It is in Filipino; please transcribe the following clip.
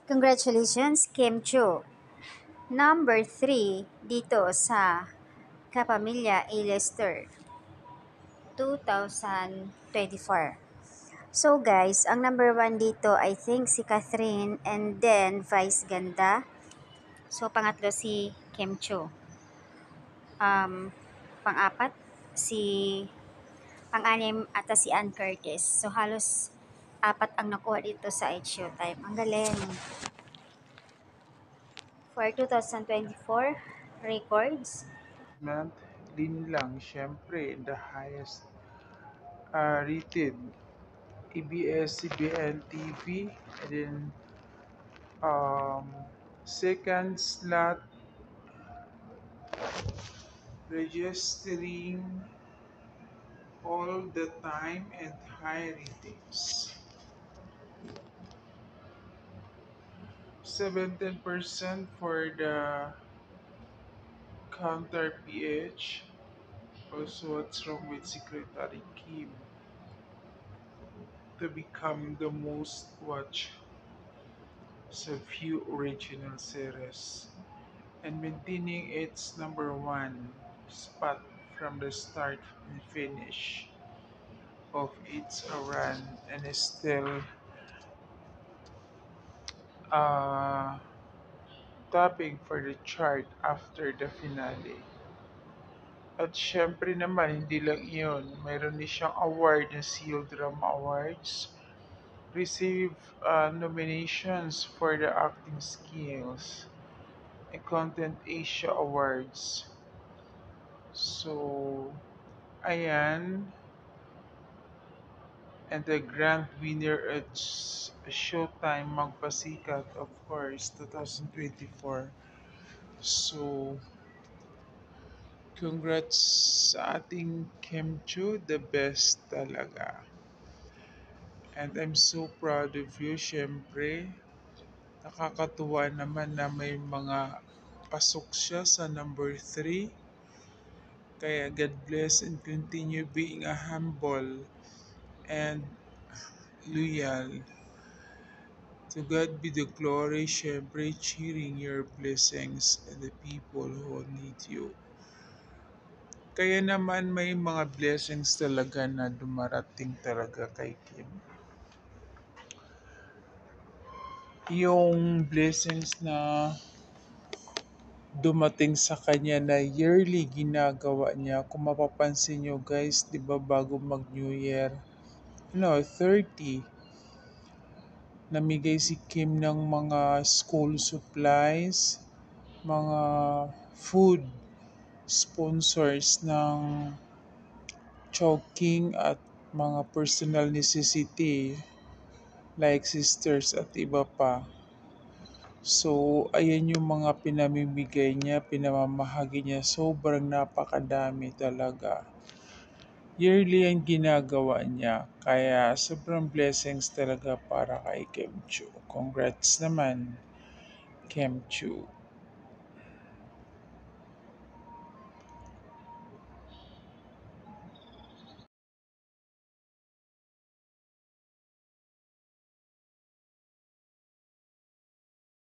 Congratulations, Kim Chu. Number 3 dito sa Kapamilya A-lister 2024. So guys, ang number 1 dito I think si Catherine and then Vice Ganda. So pangatlo si Kim Chu. Pang-apat si pang-anim ata si Ann Curtis. So halos apat ang nakuha dito sa It's Showtime. Ang galing. For 2024 records, Month, Linlang, syempre, the highest rated ABS-CBN TV, and then second slot registering all the time and high ratings. 17% for the counter PH. Also, what's wrong with Secretary Kim to become the most watched sa few original series and maintaining its number one spot from the start and finish of its run and is still uh, topping for the chart after the finale. At syempre naman, hindi lang iyon. Mayroon din siyang award na Seal Drama Awards. Receive nominations for the acting skills and Content Asia Awards. So, ayan. And the grand winner at Showtime Magpasikat, of course, 2024. So, congrats sa ating Kemchu, the best talaga. And I'm so proud of you, syempre. Nakakatuwa naman na may mga pasok siya sa number 3. Kaya God bless and continue being a humble and loyal. To God be the glory, syempre cheering your blessings and the people who need you. Kaya naman may mga blessings talaga na dumarating talaga kay Kim. Yung blessings na dumating sa kanya na yearly ginagawa niya. Kung mapapansin nyo guys, di ba bago mag New Year, 30, namigay si Kim ng mga school supplies, mga food sponsors ng choking at mga personal necessity like sisters at iba pa. So, ayan yung mga pinamimigay niya, pinamamahagi niya. Sobrang napakadami talaga. Yearly ang ginagawa niya. Kaya sobrang blessings talaga para kay Kim Chu. Congrats naman, Kim Chu.